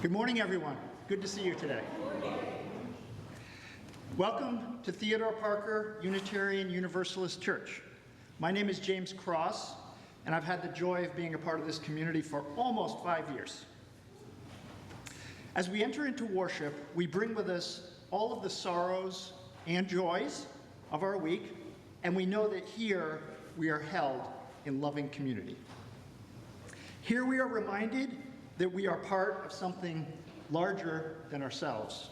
Good morning, everyone. Good to see you today. Welcome to Theodore Parker Unitarian Universalist Church. My name is James Cross, and I've had the joy of being a part of this community for almost 5 years. As we enter into worship, we bring with us all of the sorrows and joys of our week, and we know that here we are held in loving community. Here we are reminded that we are part of something larger than ourselves.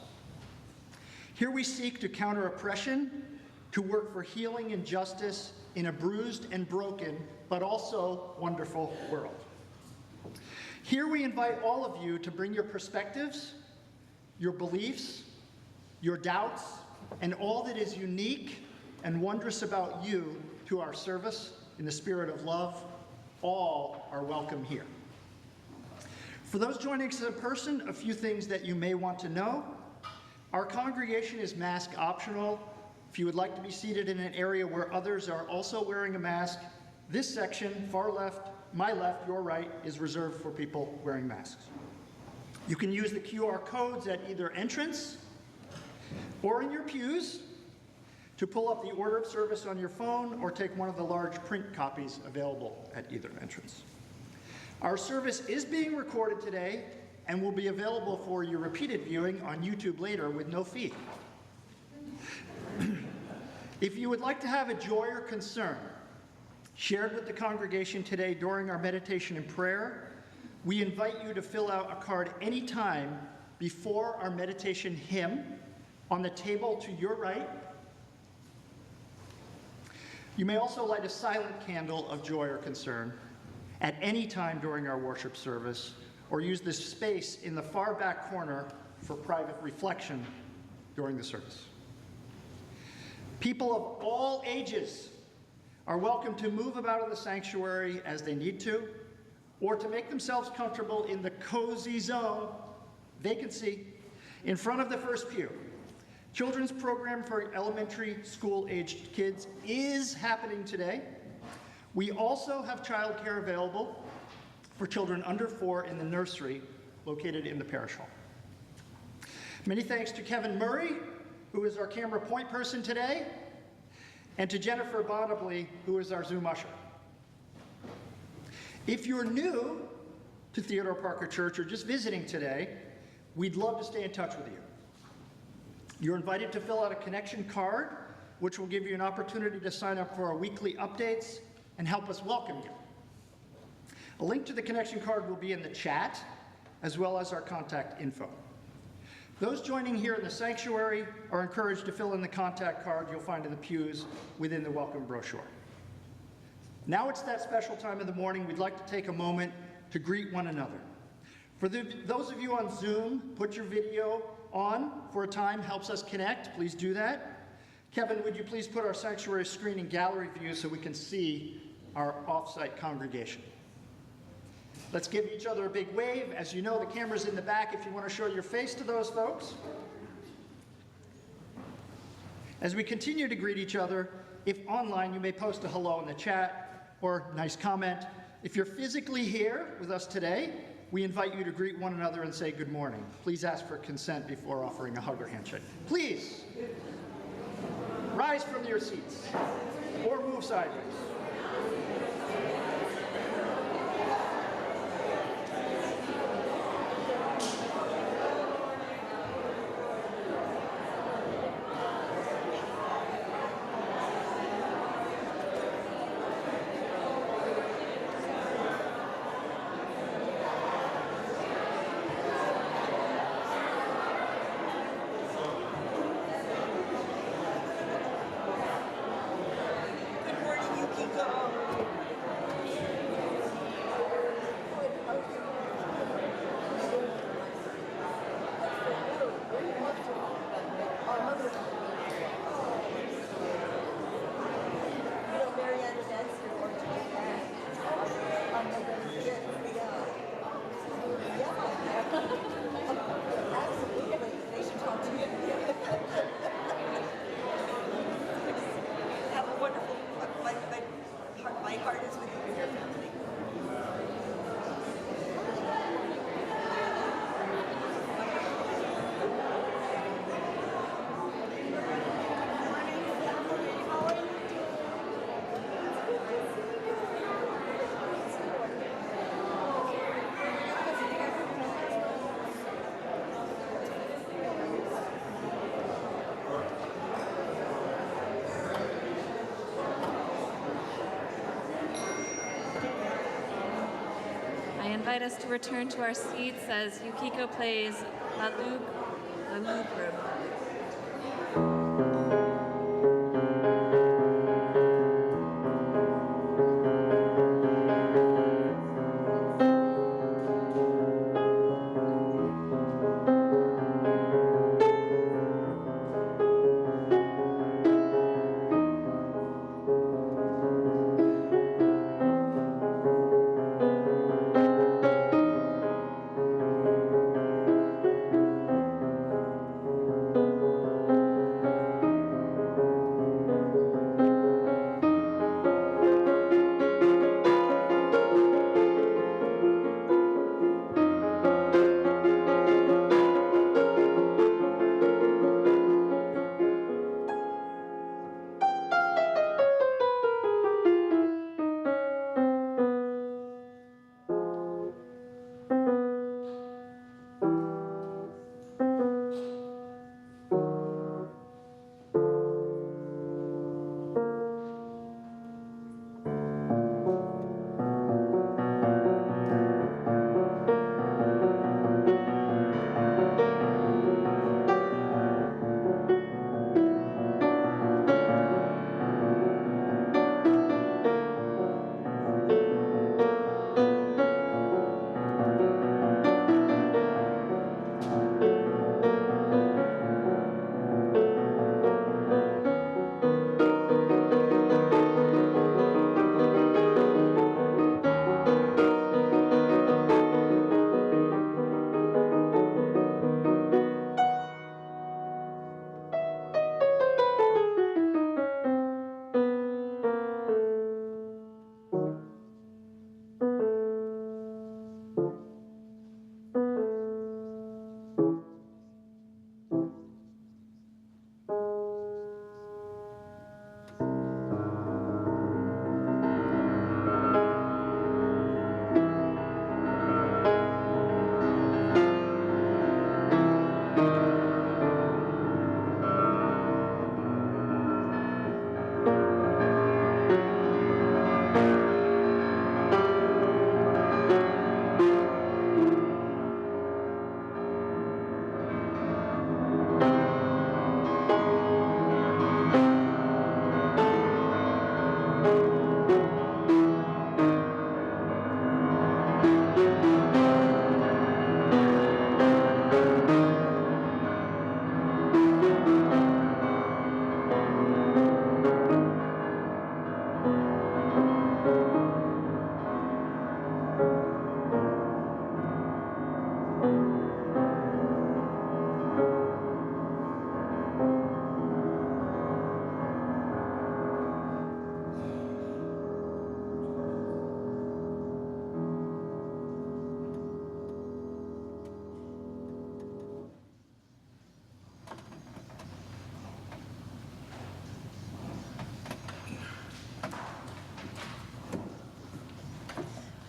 Here we seek to counter oppression, to work for healing and justice in a bruised and broken, but also wonderful world. Here we invite all of you to bring your perspectives, your beliefs, your doubts, and all that is unique and wondrous about you to our service in the spirit of love. All are welcome here. For those joining us in person, a few things that you may want to know. Our congregation is mask optional. If you would like to be seated in an area where others are also wearing a mask, this section, far left, my left, your right, is reserved for people wearing masks. You can use the QR codes at either entrance or in your pews to pull up the order of service on your phone or take one of the large print copies available at either entrance. Our service is being recorded today and will be available for your repeated viewing on YouTube later with no fee. If you would like to have a joy or concern shared with the congregation today during our meditation and prayer, we invite you to fill out a card anytime before our meditation hymn on the table to your right. You may also light a silent candle of joy or concern at any time during our worship service, or use this space in the far back corner for private reflection during the service. People of all ages are welcome to move about in the sanctuary as they need to, or to make themselves comfortable in the cozy zone, vacancy, in front of the first pew. Children's program for elementary school-aged kids is happening today. We also have childcare available for children under 4 in the nursery located in the parish hall. Many thanks to Kevin Murray, who is our camera point person today, and to Jennifer Bonably, who is our Zoom usher. If you're new to Theodore Parker Church or just visiting today, we'd love to stay in touch with you. You're invited to fill out a connection card, which will give you an opportunity to sign up for our weekly updates and help us welcome you. A link to the connection card will be in the chat, as well as our contact info. Those joining here in the sanctuary are encouraged to fill in the contact card you'll find in the pews within the welcome brochure. Now it's that special time of the morning. We'd like to take a moment to greet one another. For those of you on Zoom, put your video on for a time, helps us connect. Please do that. Kevin, would you please put our sanctuary screen in gallery view so we can see our off-site congregation. Let's give each other a big wave. As you know, the camera's in the back if you want to show your face to those folks. As we continue to greet each other, if online, you may post a hello in the chat or nice comment. If you're physically here with us today, we invite you to greet one another and say good morning. Please ask for consent before offering a hug or handshake. Please rise from your seats or move sideways. I invite us to return to our seats as Yukiko plays La Loubre.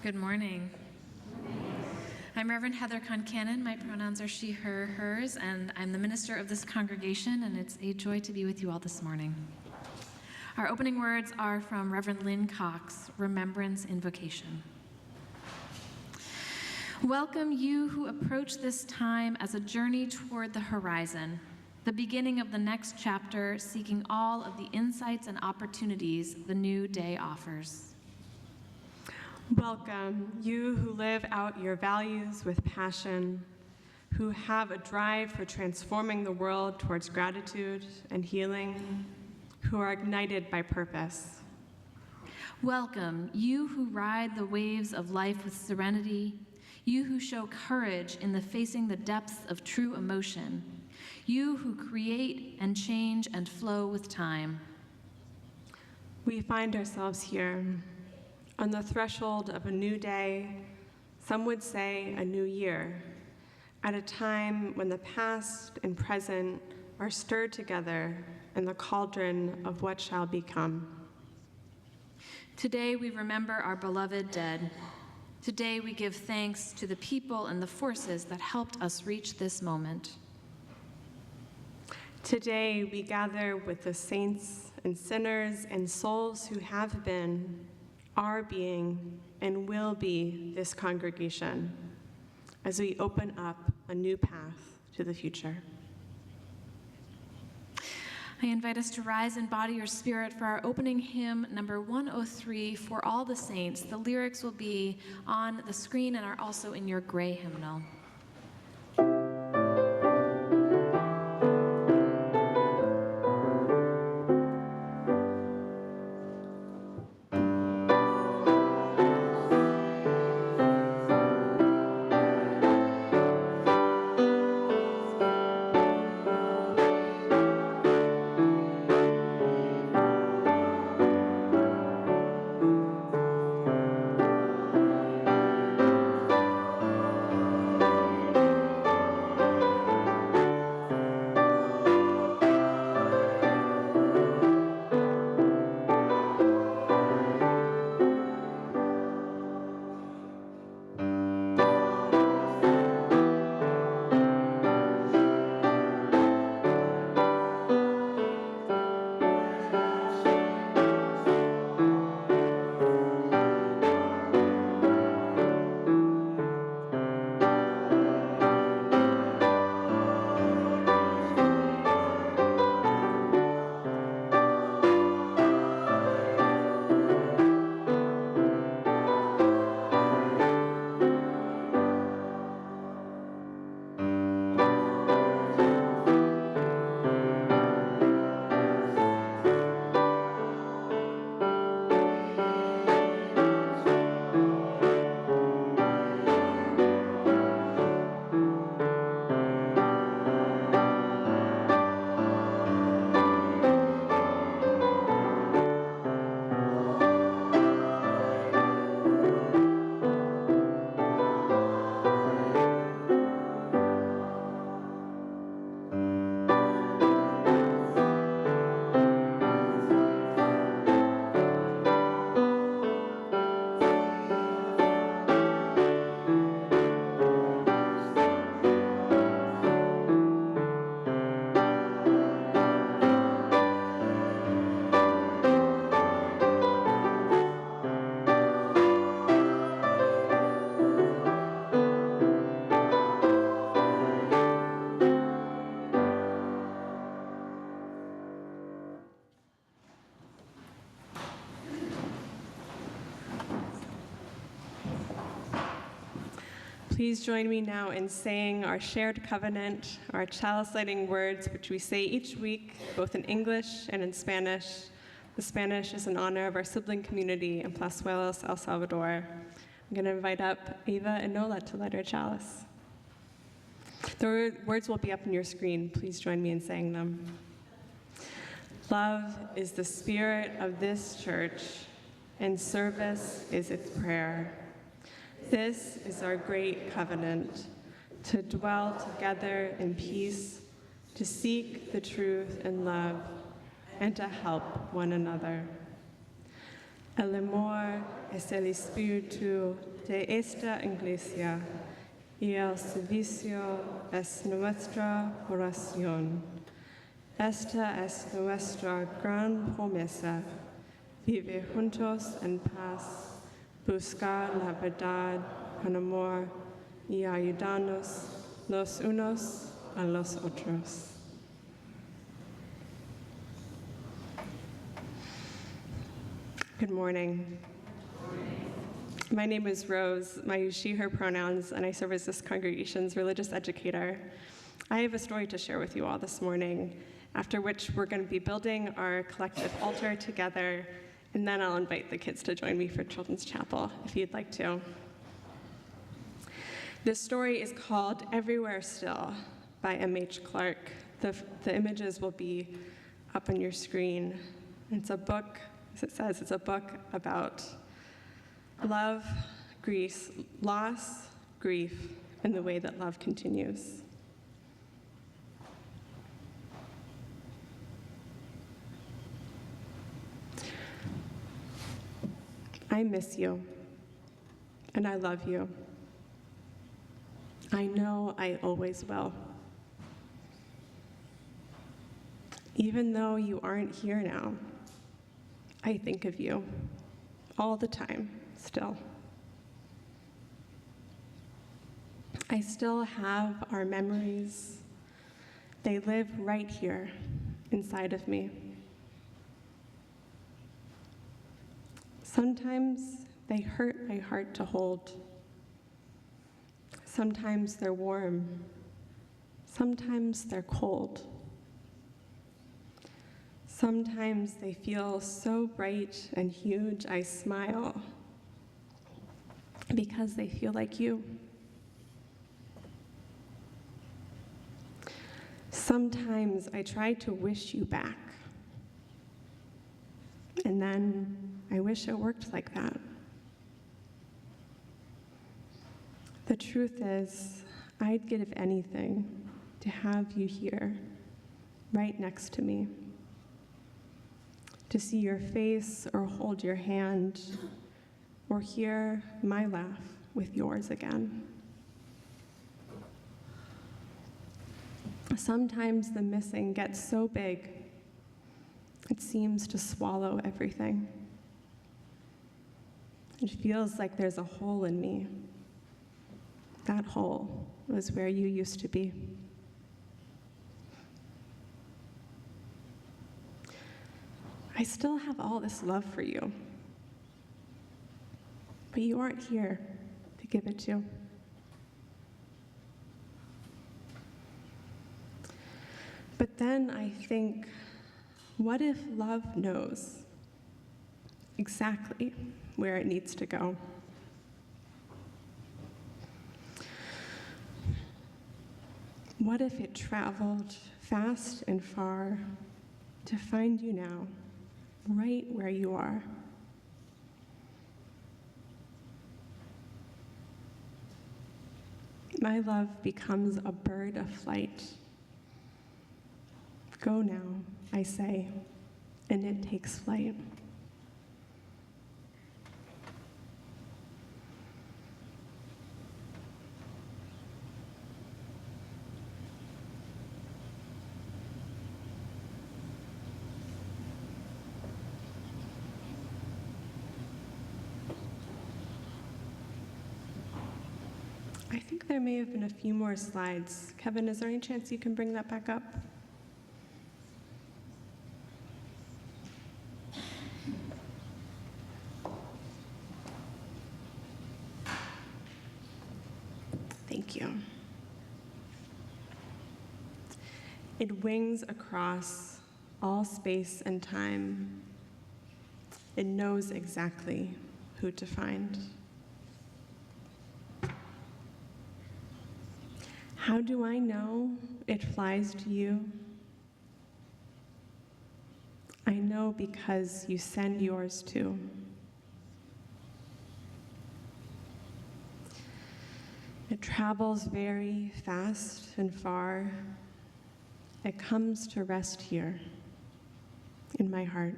Good morning. I'm Reverend Heather Concannon. My pronouns are she, her, hers, and I'm the minister of this congregation, and it's a joy to be with you all this morning. Our opening words are from Reverend Lynn Cox, Remembrance Invocation. Welcome you who approach this time as a journey toward the horizon, the beginning of the next chapter, seeking all of the insights and opportunities the new day offers. Welcome, you who live out your values with passion, who have a drive for transforming the world towards gratitude and healing, who are ignited by purpose. Welcome, you who ride the waves of life with serenity, you who show courage in the facing the depths of true emotion, you who create and change and flow with time. We find ourselves here on the threshold of a new day, some would say a new year, at a time when the past and present are stirred together in the cauldron of what shall become. Today we remember our beloved dead. Today we give thanks to the people and the forces that helped us reach this moment. Today we gather with the saints and sinners and souls who have been, are being, and will be this congregation as we open up a new path to the future. I invite us to rise in body or spirit for our opening hymn, number 103, For All the Saints. The lyrics will be on the screen and are also in your gray hymnal. Please join me now in saying our shared covenant, our chalice lighting words, which we say each week, both in English and in Spanish. The Spanish is in honor of our sibling community in Plazuelos, El Salvador. I'm going to invite up Ava and Nola to light our chalice. The words will be up on your screen. Please join me in saying them. Love is the spirit of this church, and service is its prayer. This is our great covenant, to dwell together in peace, to seek the truth in love, and to help one another. El amor es el espíritu de esta iglesia y el servicio es nuestra oración. Esta es nuestra gran promesa, vivir juntos en paz, buscar la verdad con amor y ayudarnos los unos a los otros. Good morning. My name is Rose. I use she, her pronouns, and I serve as this congregation's religious educator. I have a story to share with you all this morning, after which we're going to be building our collective altar together, and then I'll invite the kids to join me for Children's Chapel, if you'd like to. This story is called Everywhere Still by M.H. Clark. The images will be up on your screen. It's a book, as it says, it's a book about love, grief, loss, grief, and the way that love continues. I miss you, and I love you. I know I always will. Even though you aren't here now, I think of you all the time, still. I still have our memories. They live right here inside of me. Sometimes they hurt my heart to hold. Sometimes they're warm. Sometimes they're cold. Sometimes they feel so bright and huge, I smile because they feel like you. Sometimes I try to wish you back, and then I wish it worked like that. The truth is, I'd give anything to have you here, right next to me. To see your face or hold your hand or hear my laugh with yours again. Sometimes the missing gets so big, it seems to swallow everything. It feels like there's a hole in me. That hole was where you used to be. I still have all this love for you, but you aren't here to give it to. But then I think, what if love knows exactly where it needs to go? What if it traveled fast and far to find you now, right where you are? My love becomes a bird of flight. Go now, I say, and it takes flight. I think there may have been a few more slides. Kevin, is there any chance you can bring that back up? Thank you. It wings across all space and time. It knows exactly who to find. How do I know it flies to you? I know because you send yours too. It travels very fast and far. It comes to rest here in my heart.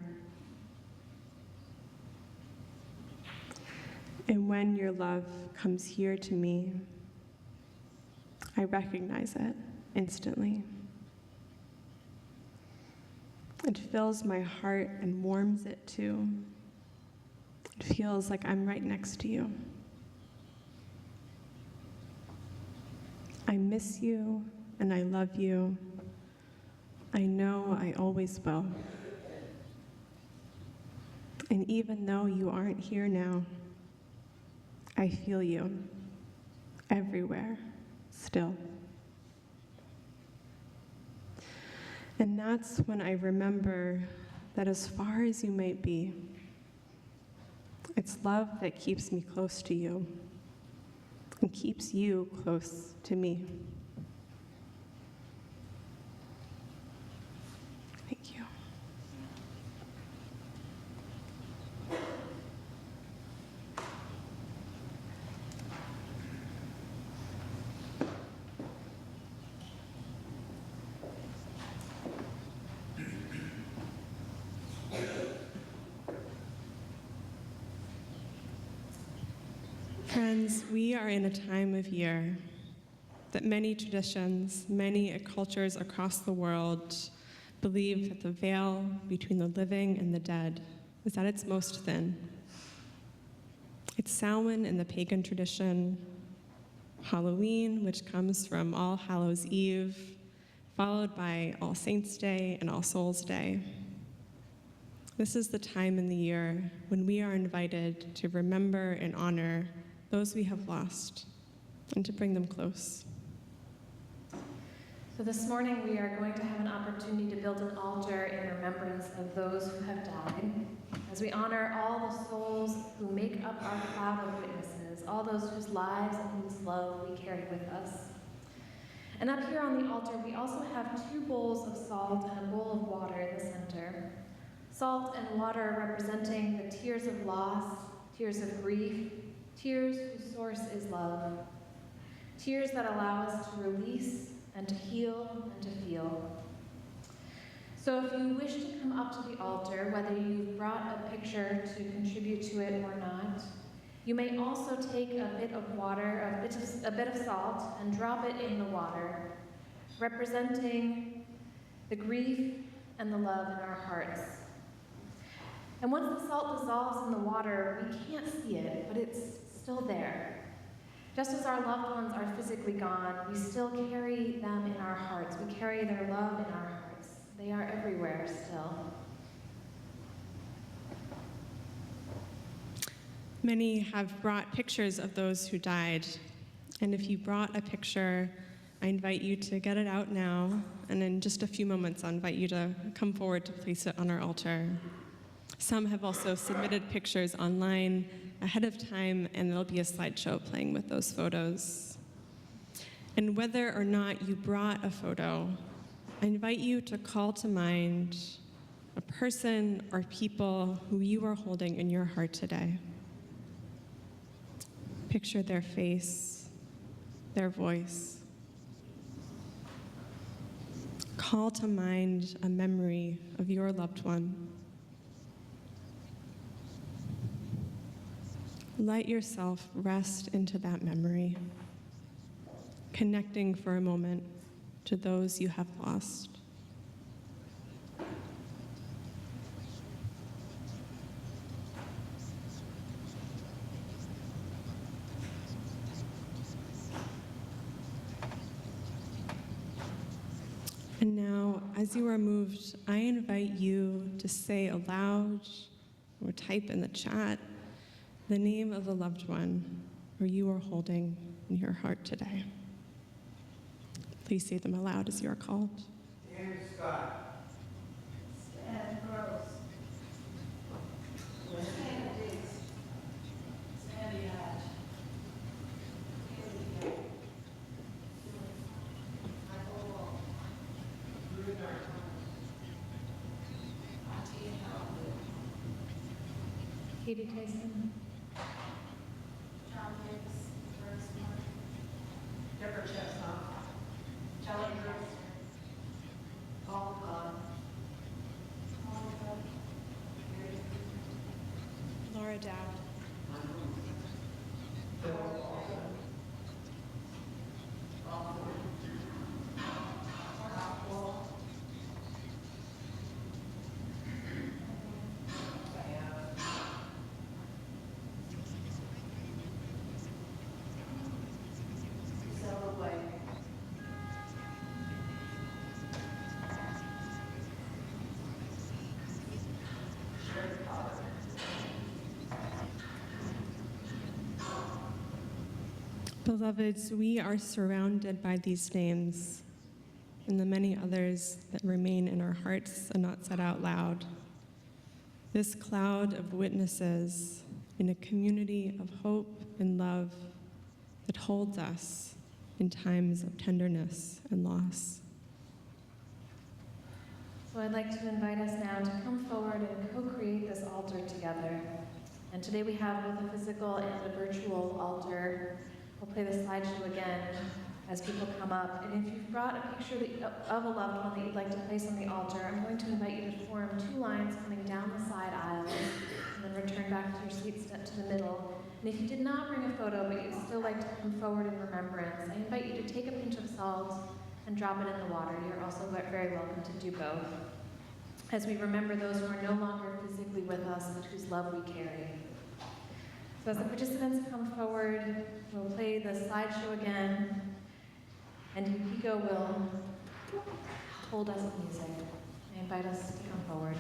And when your love comes here to me, I recognize it instantly. It fills my heart and warms it too. It feels like I'm right next to you. I miss you and I love you. I know I always will. And even though you aren't here now, I feel you everywhere still. And that's when I remember that as far as you might be, it's love that keeps me close to you and keeps you close to me. Thank you. Friends, we are in a time of year that many traditions, many cultures across the world believe that the veil between the living and the dead is at its most thin. It's Samhain in the pagan tradition, Halloween, which comes from All Hallows Eve, followed by All Saints' Day and All Souls' Day. This is the time in the year when we are invited to remember and honor those we have lost and to bring them close. So this morning we are going to have an opportunity to build an altar in remembrance of those who have died, as we honor all the souls who make up our cloud of witnesses, all those whose lives and whose love we carry with us. And up here on the altar we also have 2 bowls of salt and a bowl of water in the center. Salt and water representing the tears of loss, tears of grief, tears whose source is love. Tears that allow us to release and to heal and to feel. So if you wish to come up to the altar, whether you've brought a picture to contribute to it or not, you may also take a bit of water, a bit of salt, and drop it in the water, representing the grief and the love in our hearts. And once the salt dissolves in the water, we can't see it, but it's still there. Just as our loved ones are physically gone, we still carry them in our hearts. We carry their love in our hearts. They are everywhere still. Many have brought pictures of those who died. And if you brought a picture, I invite you to get it out now. And in just a few moments, I'll invite you to come forward to place it on our altar. Some have also submitted pictures online ahead of time, and there'll be a slideshow playing with those photos. And whether or not you brought a photo, I invite you to call to mind a person or people who you are holding in your heart today. Picture their face, their voice. Call to mind a memory of your loved one. Let yourself rest into that memory, connecting for a moment to those you have lost. And now, as you are moved, I invite you to say aloud or type in the chat the name of the loved one who you are holding in your heart today. Please say them aloud as you are called. Dan Scott. Stan Gross. Stan Diggs. Sandy Hatch. Michael Wall. Bruder. Auntie Howard. Katie Tyson. John Hicks. Bruce Martin. Deborah Chestnut. Kelly Bruce. Paul Cobb. Laura Dowd. Beloveds, we are surrounded by these names and the many others that remain in our hearts and not said out loud. This cloud of witnesses in a community of hope and love that holds us in times of tenderness and loss. So I'd like to invite us now to come forward and co-create this altar together. And today we have both a physical and a virtual altar. We'll play the slideshow again as people come up. And if you've brought a picture of a loved one that you'd like to place on the altar, I'm going to invite you to form 2 lines coming down the side aisle and then return back to your seats to the middle. And if you did not bring a photo, but you'd still like to come forward in remembrance, I invite you to take a pinch of salt and drop it in the water. You're also very welcome to do both, as we remember those who are no longer physically with us, but whose love we carry. So as the participants come forward, we'll play the slideshow again, and Yukiko will hold us with music. I invite us to come forward.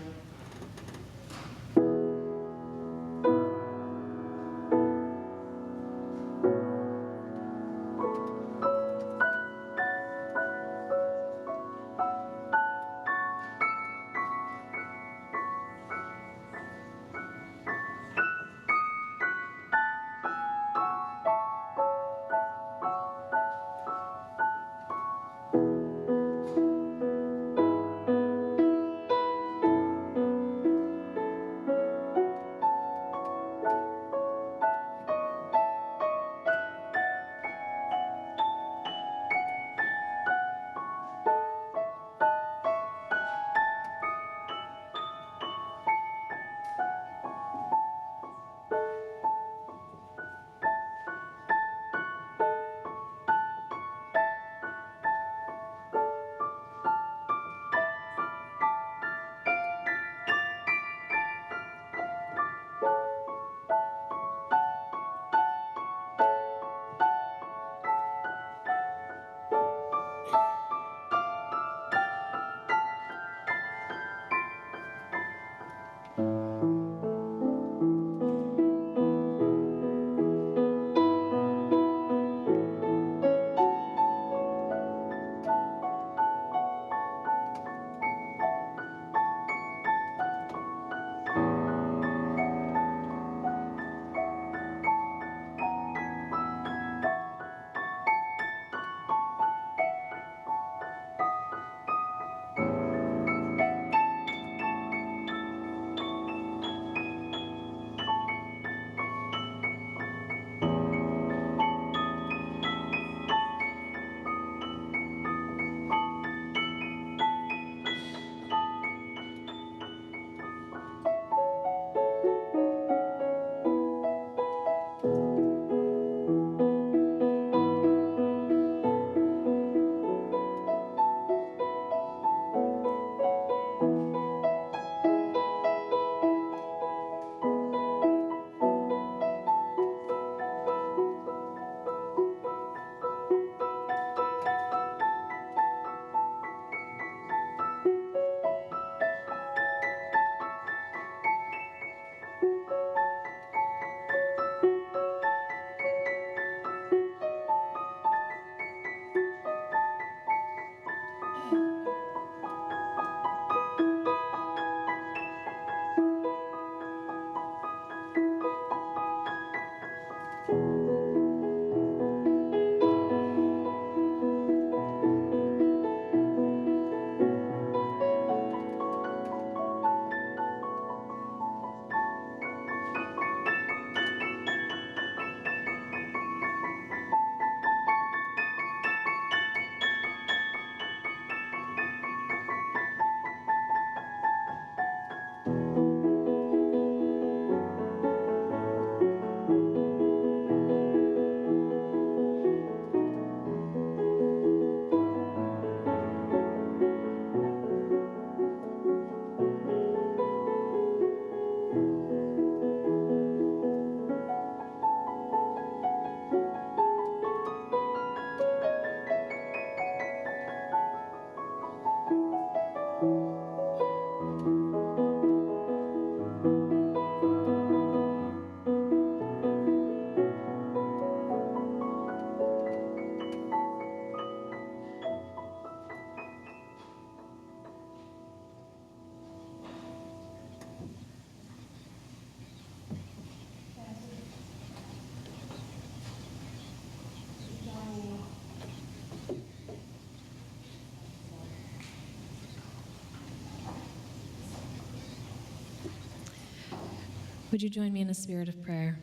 Would you join me in a spirit of prayer?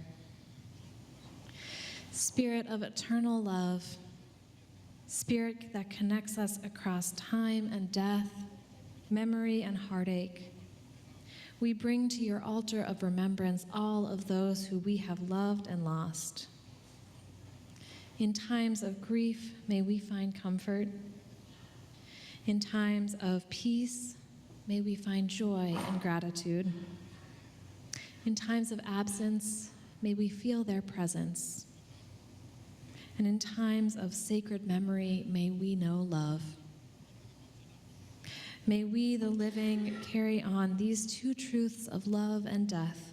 Spirit of eternal love, Spirit that connects us across time and death, memory and heartache, we bring to your altar of remembrance all of those who we have loved and lost. In times of grief, may we find comfort. In times of peace, may we find joy and gratitude. In times of absence, may we feel their presence. And in times of sacred memory, may we know love. May we, the living, carry on these two truths of love and death,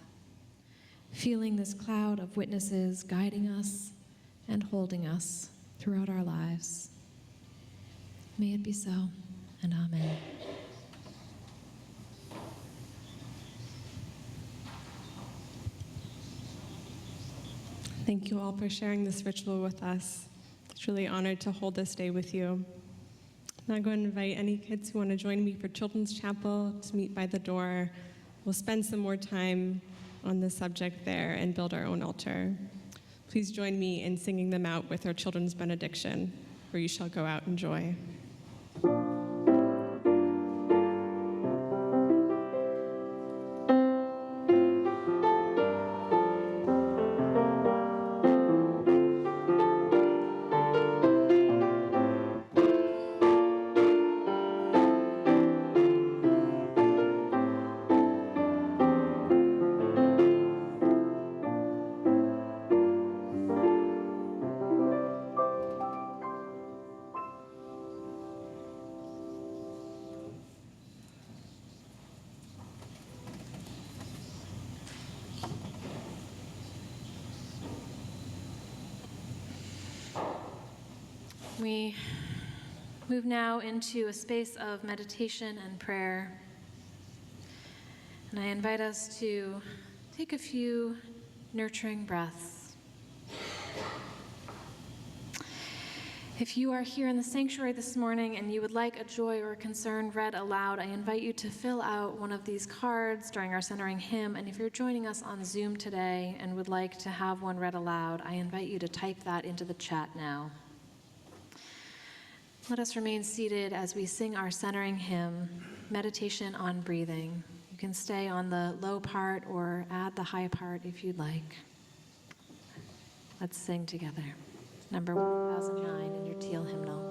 feeling this cloud of witnesses guiding us and holding us throughout our lives. May it be so, and amen. Thank you all for sharing this ritual with us. It's really honored to hold this day with you. Now I'm going to invite any kids who want to join me for Children's Chapel to meet by the door. We'll spend some more time on the subject there and build our own altar. Please join me in singing them out with our children's benediction, where you shall go out in joy. We move now into a space of meditation and prayer. And I invite us to take a few nurturing breaths. If you are here in the sanctuary this morning and you would like a joy or a concern read aloud, I invite you to fill out one of these cards during our centering hymn. And if you're joining us on Zoom today and would like to have one read aloud, I invite you to type that into the chat now. Let us remain seated as we sing our centering hymn, Meditation on Breathing. You can stay on the low part or add the high part if you'd like. Let's sing together. Number 1009 in your teal hymnal.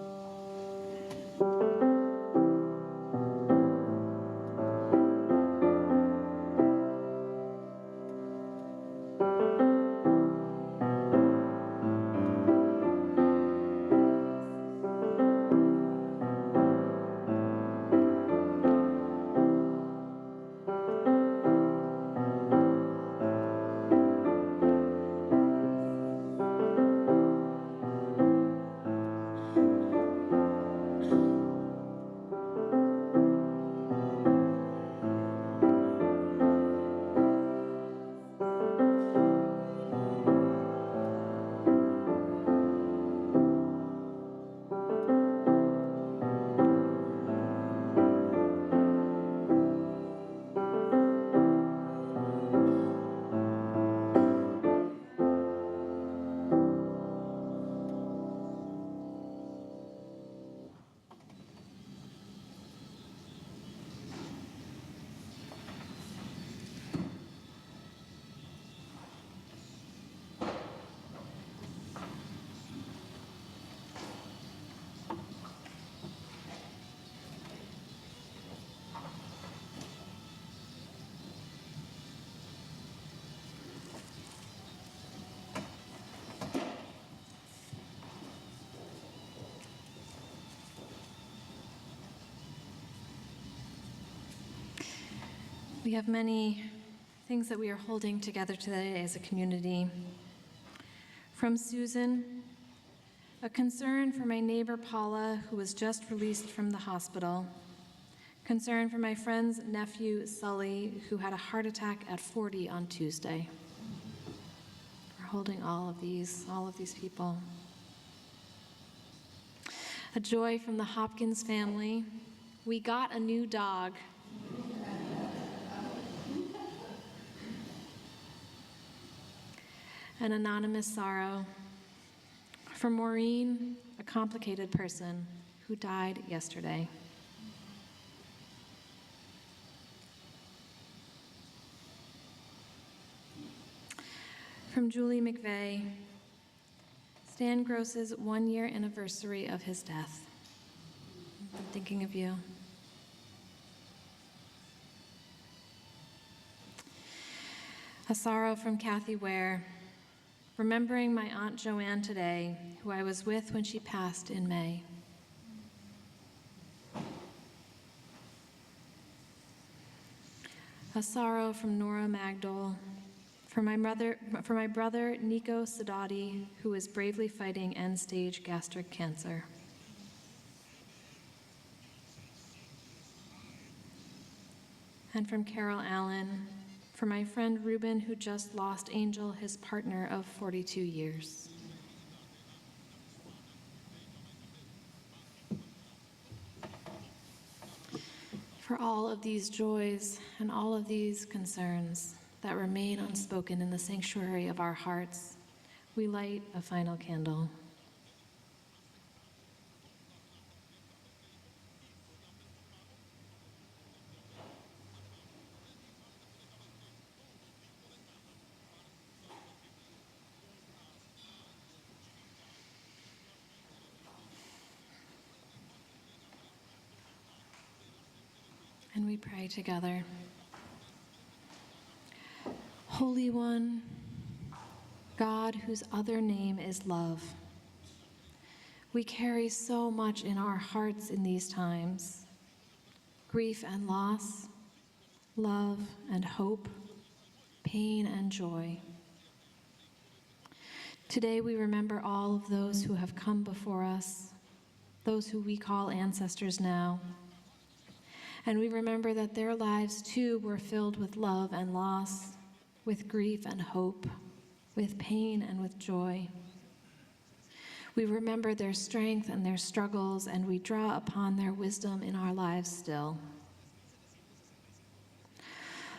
We have many things that we are holding together today as a community. From Susan, a concern for my neighbor Paula, who was just released from the hospital. Concern for my friend's nephew, Sully, who had a heart attack at 40 on Tuesday. We're holding all of these people. A joy from the Hopkins family. We got a new dog. An anonymous sorrow. For Maureen, a complicated person who died yesterday. From Julie McVeigh, Stan Gross's 1-year anniversary of his death. I'm thinking of you. A sorrow from Kathy Ware, remembering my Aunt Joanne today, who I was with when she passed in May. A sorrow from Nora Magdal, for my brother Nico Sadati, who is bravely fighting end-stage gastric cancer. And from Carol Allen, for my friend Ruben, who just lost Angel, his partner of 42 years. For all of these joys and all of these concerns that remain unspoken in the sanctuary of our hearts, we light a final candle. And we pray together. Holy One, God whose other name is love, we carry so much in our hearts in these times: grief and loss, love and hope, pain and joy. Today we remember all of those who have come before us, those who we call ancestors now. And we remember that their lives too were filled with love and loss, with grief and hope, with pain and with joy. We remember their strength and their struggles, and we draw upon their wisdom in our lives still.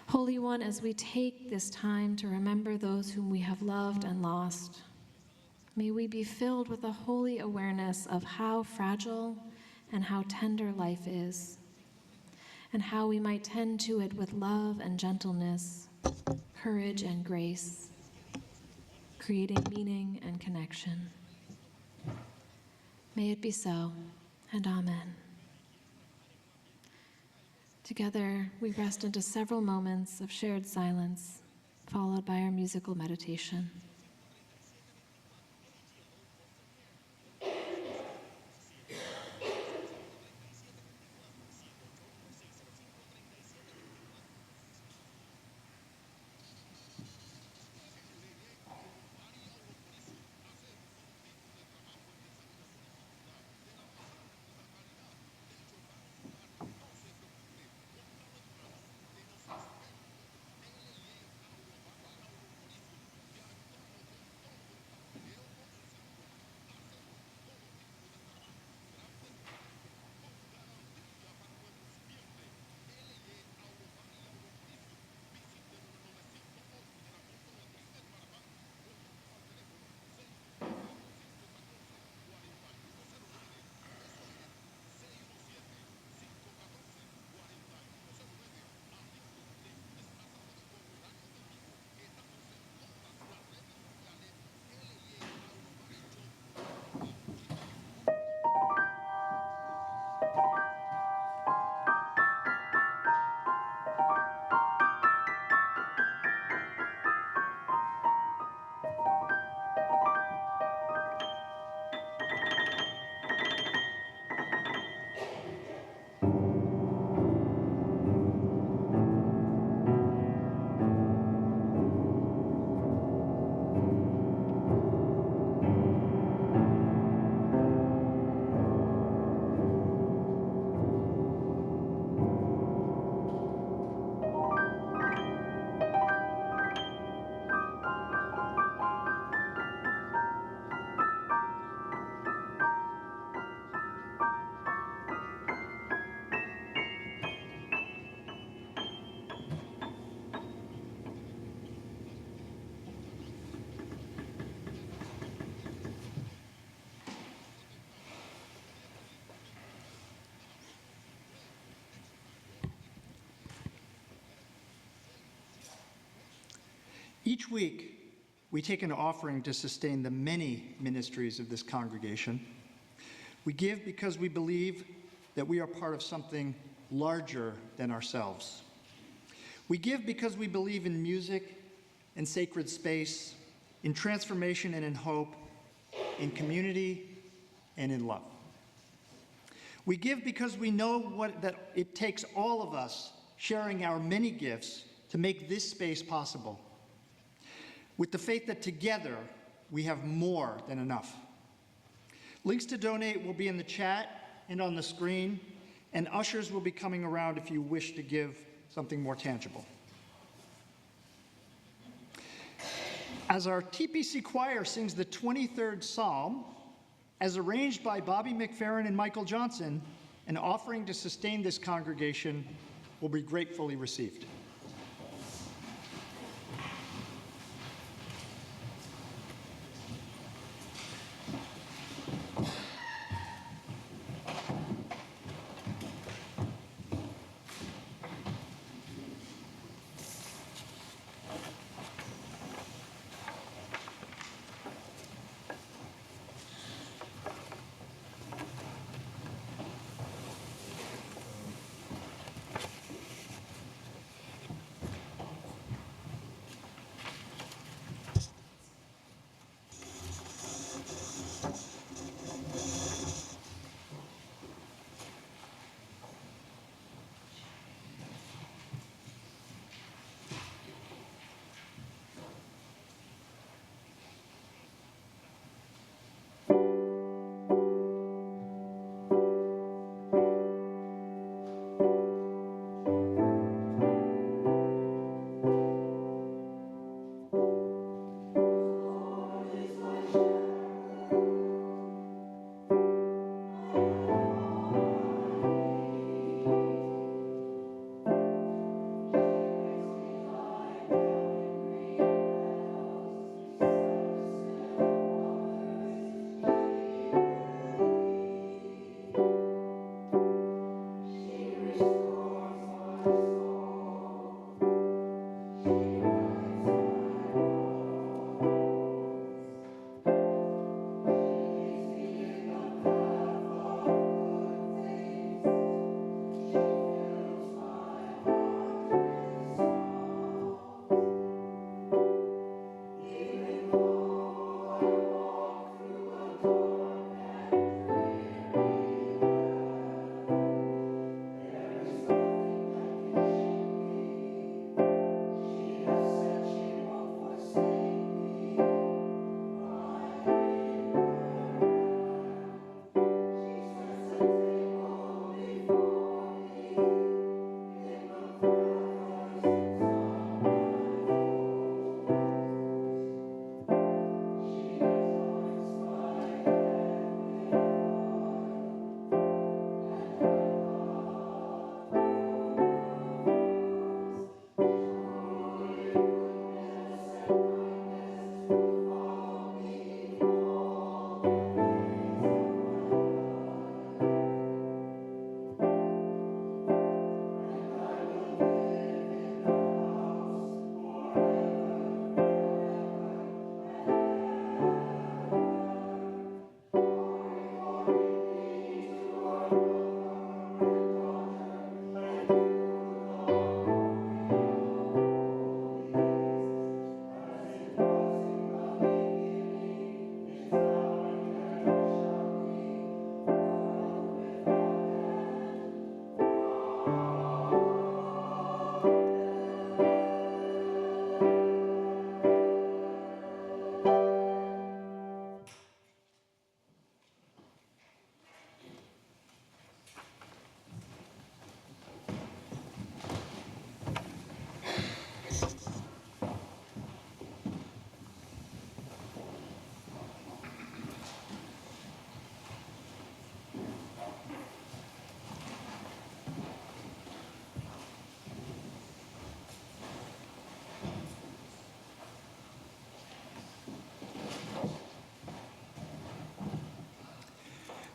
Holy One, as we take this time to remember those whom we have loved and lost, may we be filled with a holy awareness of how fragile and how tender life is, and how we might tend to it with love and gentleness, courage and grace, creating meaning and connection. May it be so, and amen. Together, we rest into several moments of shared silence, followed by our musical meditation. Each week, we take an offering to sustain the many ministries of this congregation. We give because we believe that we are part of something larger than ourselves. We give because we believe in music and sacred space, in transformation and in hope, in community and in love. We give because we know that it takes all of us sharing our many gifts to make this space possible, with the faith that together we have more than enough. Links to donate will be in the chat and on the screen, and ushers will be coming around if you wish to give something more tangible. As our TPC choir sings the 23rd Psalm, as arranged by Bobby McFerrin and Michael Johnson, an offering to sustain this congregation will be gratefully received.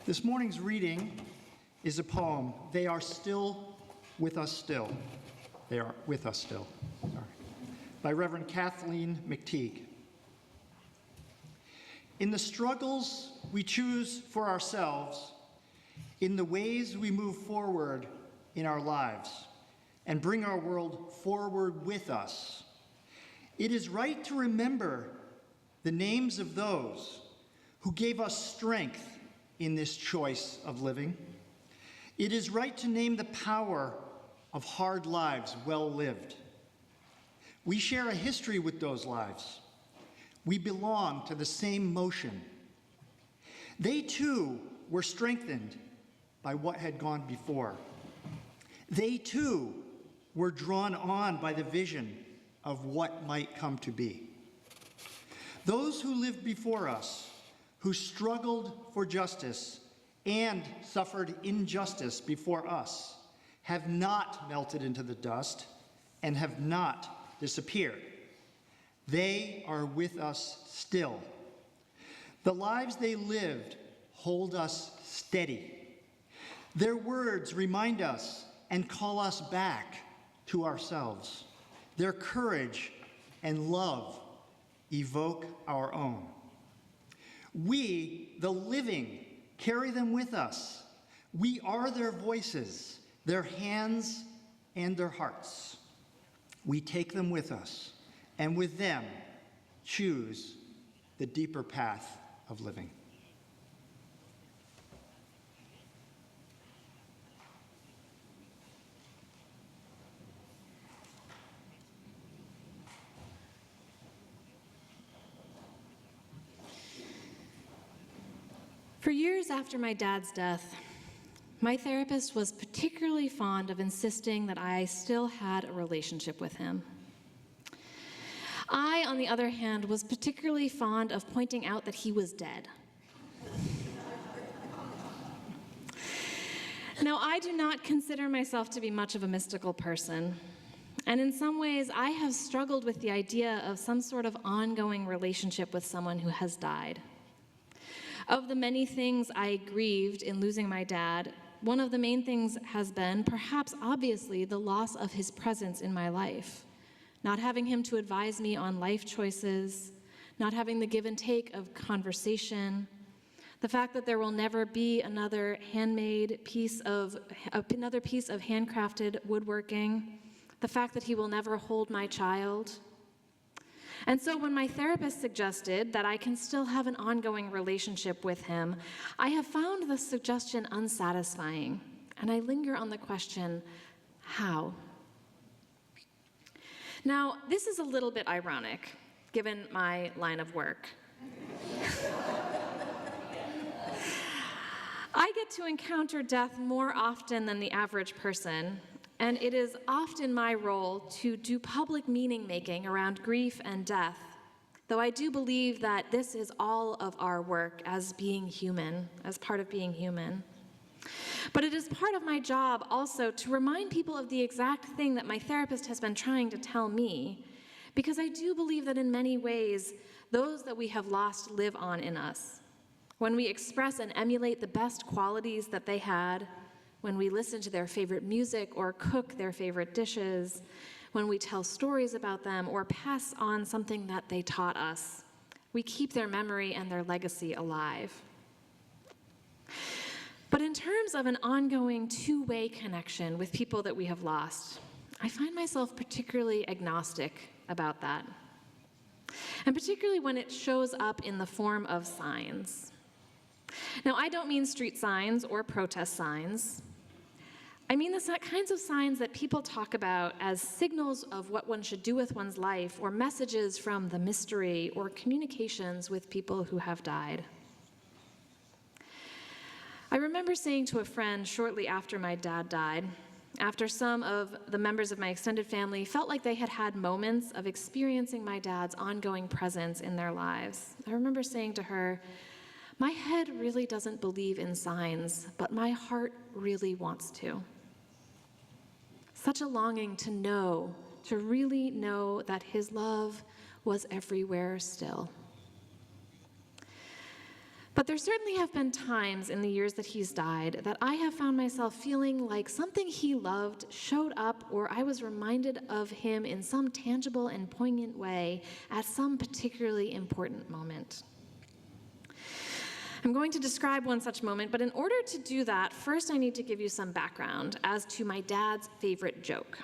This morning's reading is a poem, They Are Still With Us Still. They are with us still. Sorry. by Reverend Kathleen McTeague. In the struggles we choose for ourselves, in the ways we move forward in our lives and bring our world forward with us, it is right to remember the names of those who gave us strength in this choice of living. It is right to name the power of hard lives well lived. We share a history with those lives. We belong to the same motion. They too were strengthened by what had gone before. They too were drawn on by the vision of what might come to be. Those who lived before us, who struggled for justice and suffered injustice before us, have not melted into the dust and have not disappeared. They are with us still. The lives they lived hold us steady. Their words remind us and call us back to ourselves. Their courage and love evoke our own. We, the living, carry them with us. We are their voices, their hands, and their hearts. We take them with us, and with them, choose the deeper path of living. For years after my dad's death, my therapist was particularly fond of insisting that I still had a relationship with him. I, on the other hand, was particularly fond of pointing out that he was dead. Now, I do not consider myself to be much of a mystical person, and in some ways, I have struggled with the idea of some sort of ongoing relationship with someone who has died. Of the many things I grieved in losing my dad, one of the main things has been, perhaps obviously, the loss of his presence in my life. Not having him to advise me on life choices, not having the give and take of conversation, the fact that there will never be another piece of handcrafted woodworking, the fact that he will never hold my child. And so when my therapist suggested that I can still have an ongoing relationship with him, I have found the suggestion unsatisfying, and I linger on the question, how? Now, this is a little bit ironic, given my line of work. I get to encounter death more often than the average person, and it is often my role to do public meaning-making around grief and death, though I do believe that this is all of our work as being human, as part of being human. But it is part of my job also to remind people of the exact thing that my therapist has been trying to tell me, because I do believe that in many ways, those that we have lost live on in us. When we express and emulate the best qualities that they had, when we listen to their favorite music or cook their favorite dishes, when we tell stories about them or pass on something that they taught us, we keep their memory and their legacy alive. But in terms of an ongoing two-way connection with people that we have lost, I find myself particularly agnostic about that. And particularly when it shows up in the form of signs. Now, I don't mean street signs or protest signs. I mean the kinds of signs that people talk about as signals of what one should do with one's life, or messages from the mystery, or communications with people who have died. I remember saying to a friend shortly after my dad died, after some of the members of my extended family felt like they had had moments of experiencing my dad's ongoing presence in their lives, I remember saying to her, "My head really doesn't believe in signs, but my heart really wants to." Such a longing to know, to really know that his love was everywhere still. But there certainly have been times in the years that he's died that I have found myself feeling like something he loved showed up, or I was reminded of him in some tangible and poignant way at some particularly important moment. I'm going to describe one such moment, but in order to do that, first I need to give you some background as to my dad's favorite joke.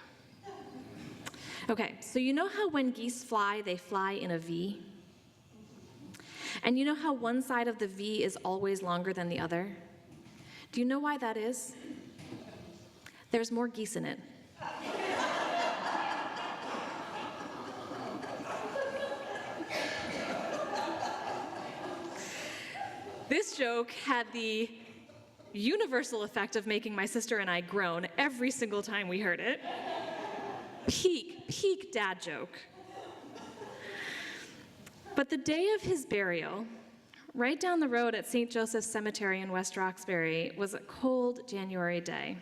Okay, so you know how when geese fly, they fly in a V? And you know how one side of the V is always longer than the other? Do you know why that is? There's more geese in it. This joke had the universal effect of making my sister and I groan every single time we heard it. Peak dad joke. But the day of his burial, right down the road at St. Joseph's Cemetery in West Roxbury, was a cold January day.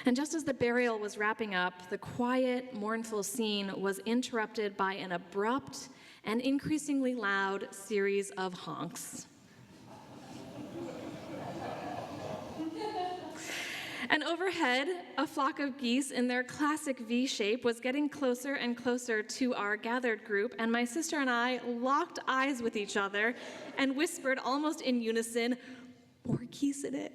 And just as the burial was wrapping up, the quiet, mournful scene was interrupted by an abrupt and increasingly loud series of honks. And overhead, a flock of geese in their classic V shape was getting closer and closer to our gathered group, and my sister and I locked eyes with each other and whispered almost in unison, "More geese in it."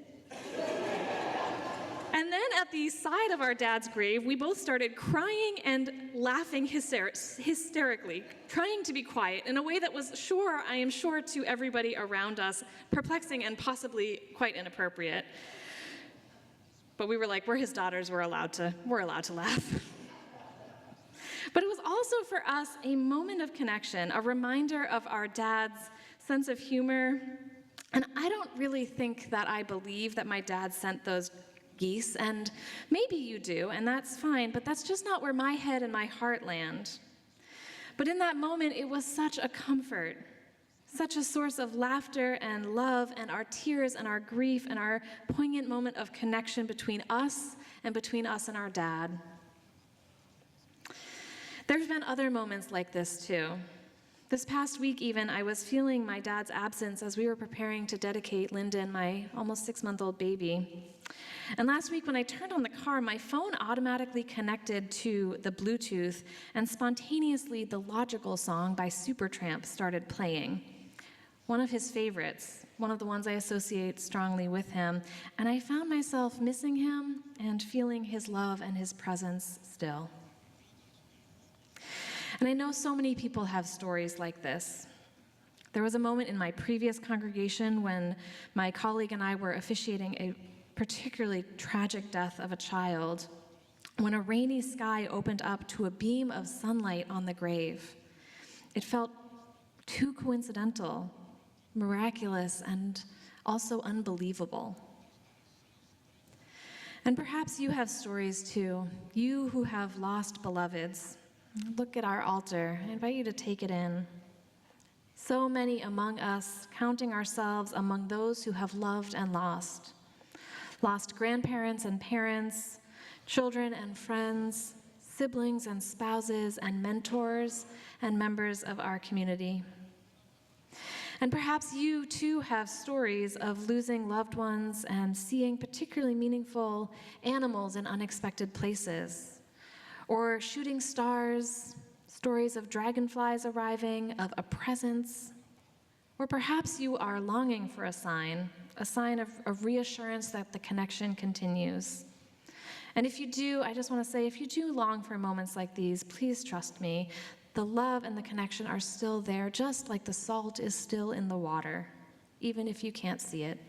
And then at the side of our dad's grave, we both started crying and laughing hysterically, trying to be quiet in a way that was I am sure, to everybody around us, perplexing and possibly quite inappropriate. But we were like, we're his daughters, we're allowed to laugh. But it was also for us a moment of connection, a reminder of our dad's sense of humor. And I don't really think that I believe that my dad sent those geese, and maybe you do, and that's fine, but that's just not where my head and my heart land. But in that moment, it was such a comfort, such a source of laughter and love, and our tears and our grief and our poignant moment of connection between us and our dad. There's been other moments like this too. This past week even, I was feeling my dad's absence as we were preparing to dedicate Lyndon, my almost 6-month-old baby. And last week when I turned on the car, my phone automatically connected to the Bluetooth, and spontaneously the Logical song by Supertramp started playing. One of his favorites, one of the ones I associate strongly with him, and I found myself missing him and feeling his love and his presence still. And I know so many people have stories like this. There was a moment in my previous congregation when my colleague and I were officiating a particularly tragic death of a child, when a rainy sky opened up to a beam of sunlight on the grave. It felt too coincidental, miraculous, and also unbelievable. And perhaps you have stories too, you who have lost beloveds. Look at our altar. I invite you to take it in. So many among us, counting ourselves among those who have loved and lost. Lost grandparents and parents, children and friends, siblings and spouses and mentors and members of our community. And perhaps you too have stories of losing loved ones and seeing particularly meaningful animals in unexpected places, or shooting stars, stories of dragonflies arriving, of a presence. Or perhaps you are longing for a sign of reassurance that the connection continues. And if you do, I just want to say, if you do long for moments like these, please trust me. The love and the connection are still there, just like the salt is still in the water, even if you can't see it.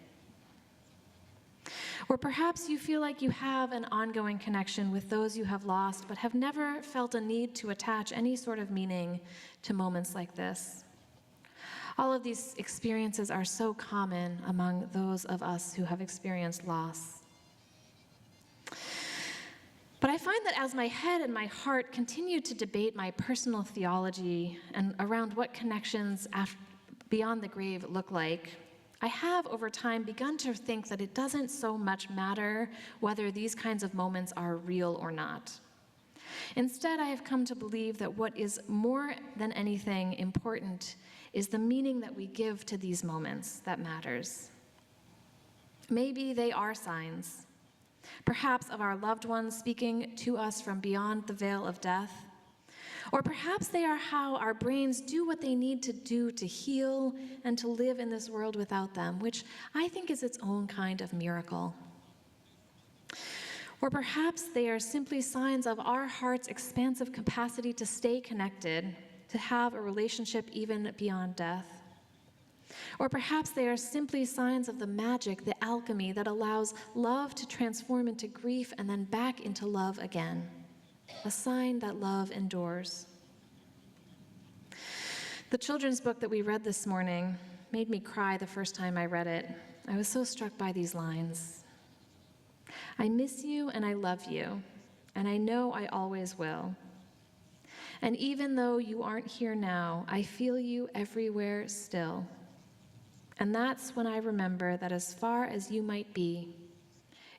Or perhaps you feel like you have an ongoing connection with those you have lost, but have never felt a need to attach any sort of meaning to moments like this. All of these experiences are so common among those of us who have experienced loss. But I find that as my head and my heart continue to debate my personal theology and around what connections beyond the grave look like, I have over time begun to think that it doesn't so much matter whether these kinds of moments are real or not. Instead, I have come to believe that what is more than anything important is the meaning that we give to these moments that matters. Maybe they are signs, perhaps of our loved ones speaking to us from beyond the veil of death. Or perhaps they are how our brains do what they need to do to heal and to live in this world without them, which I think is its own kind of miracle. Or perhaps they are simply signs of our heart's expansive capacity to stay connected, to have a relationship even beyond death. Or perhaps they are simply signs of the magic, the alchemy that allows love to transform into grief and then back into love again. A sign that love endures. The children's book that we read this morning made me cry the first time I read it. I was so struck by these lines. I miss you and I love you, and I know I always will. And even though you aren't here now, I feel you everywhere still. And that's when I remember that as far as you might be,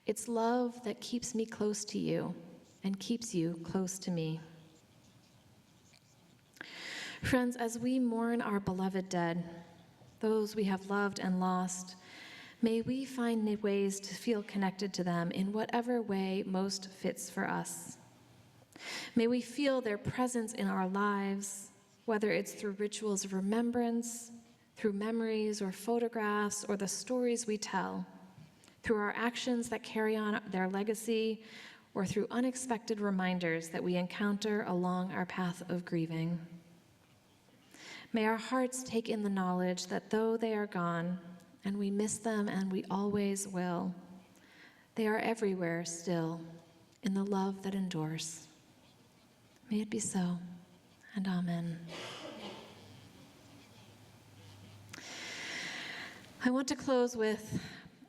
it's love that keeps me close to you and keeps you close to me. Friends, as we mourn our beloved dead, those we have loved and lost, may we find ways to feel connected to them in whatever way most fits for us. May we feel their presence in our lives, whether it's through rituals of remembrance, through memories or photographs or the stories we tell, through our actions that carry on their legacy, or through unexpected reminders that we encounter along our path of grieving. May our hearts take in the knowledge that though they are gone, and we miss them and we always will, they are everywhere still in the love that endures. May it be so, and amen. I want to close with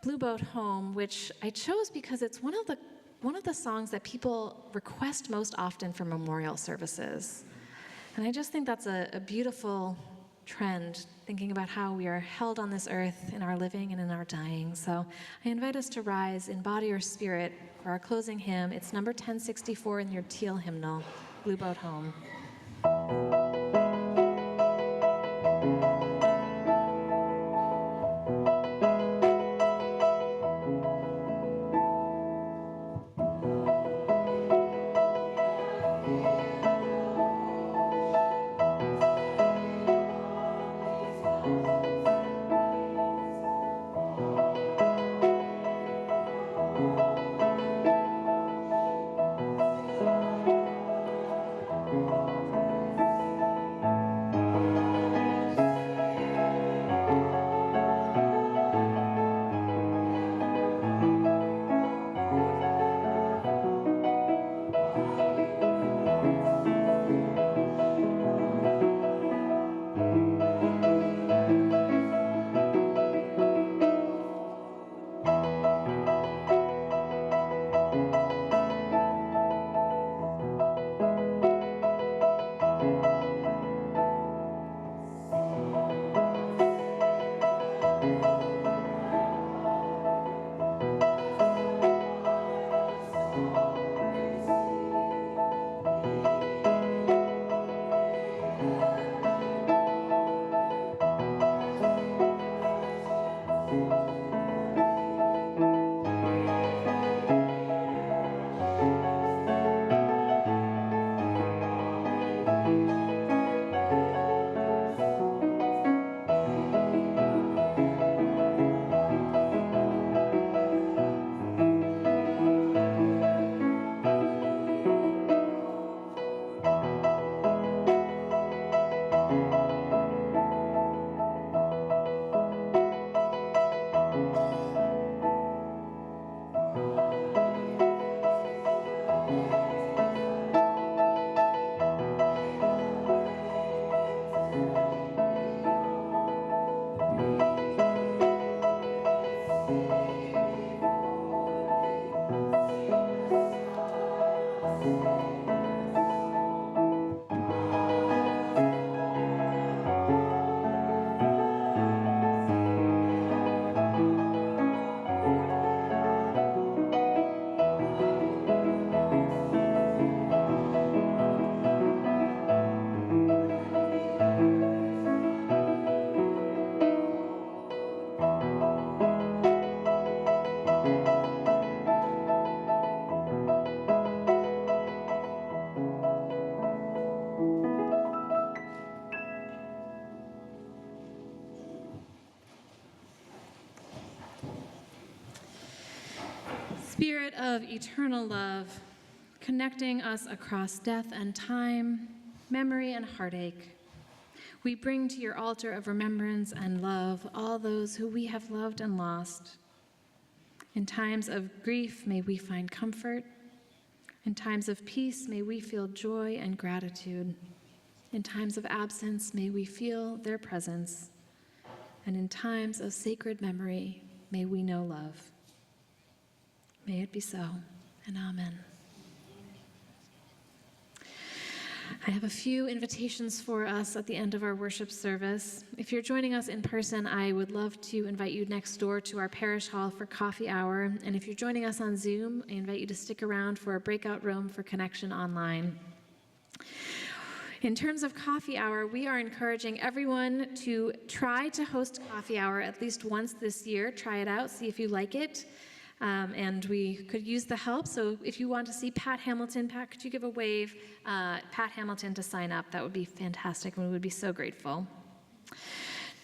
Blue Boat Home, which I chose because it's one of the songs that people request most often for memorial services. And I just think that's a beautiful trend, thinking about how we are held on this earth in our living and in our dying. So I invite us to rise in body or spirit for our closing hymn. It's number 1064 in your teal hymnal, Blue Boat Home. Spirit of eternal love, connecting us across death and time, memory and heartache, we bring to your altar of remembrance and love all those who we have loved and lost. In times of grief, may we find comfort. In times of peace, may we feel joy and gratitude. In times of absence, may we feel their presence. And in times of sacred memory, may we know love. May it be so, and amen. I have a few invitations for us at the end of our worship service. If you're joining us in person, I would love to invite you next door to our parish hall for coffee hour. And if you're joining us on Zoom, I invite you to stick around for a breakout room for connection online. In terms of coffee hour, we are encouraging everyone to try to host coffee hour at least once this year. Try it out, see if you like it. And we could use the help. So if you want to see Pat Hamilton, Pat, could you give a wave, Pat Hamilton, to sign up? That would be fantastic, and we would be so grateful.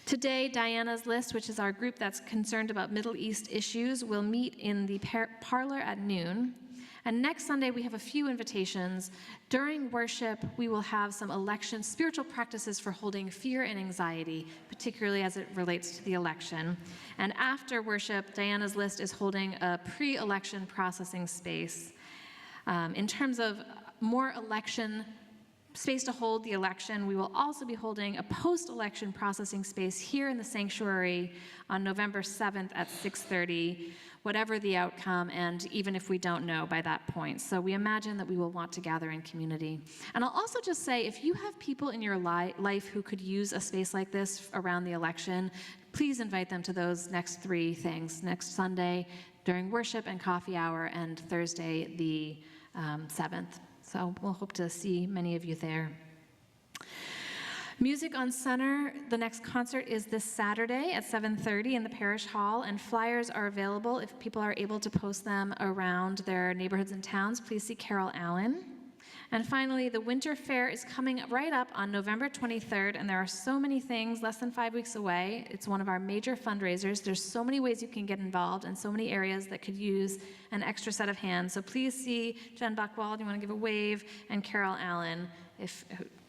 Today, Diana's List, which is our group that's concerned about Middle East issues, will meet in the parlor at noon. And next Sunday, we have a few invitations. During worship, we will have some spiritual practices for holding fear and anxiety, particularly as it relates to the election. And after worship, Diana's List is holding a pre-election processing space. In terms of more election space to hold the election, we will also be holding a post-election processing space here in the sanctuary on November 7th at 6:30, whatever the outcome, and even if we don't know by that point. So we imagine that we will want to gather in community. And I'll also just say, if you have people in your life who could use a space like this around the election, please invite them to those next three things: next Sunday during worship and coffee hour, and Thursday the 7th. So we'll hope to see many of you there. Music on Center, the next concert is this Saturday at 7:30 in the parish hall, and flyers are available if people are able to post them around their neighborhoods and towns. Please see Carol Allen. And finally, the Winter Fair is coming right up on November 23rd, and there are so many things less than 5 weeks away. It's one of our major fundraisers. There's so many ways you can get involved and so many areas that could use an extra set of hands. So please see Jen Buchwald, you want to give a wave, and Carol Allen,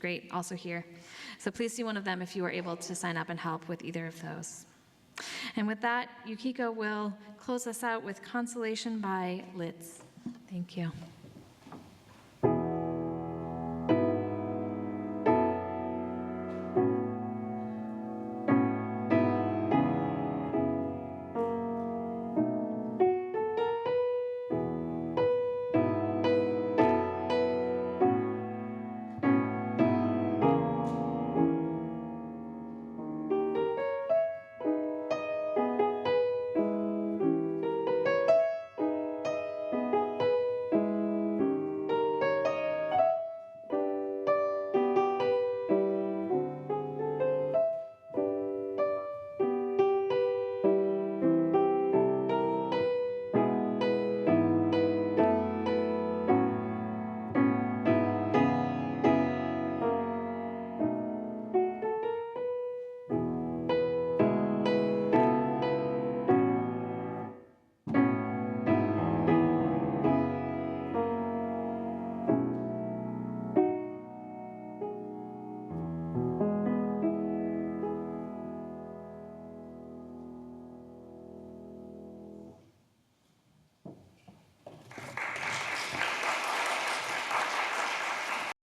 great, also here. So please see one of them if you are able to sign up and help with either of those. And with that, Yukiko will close us out with Consolation by Litz. Thank you.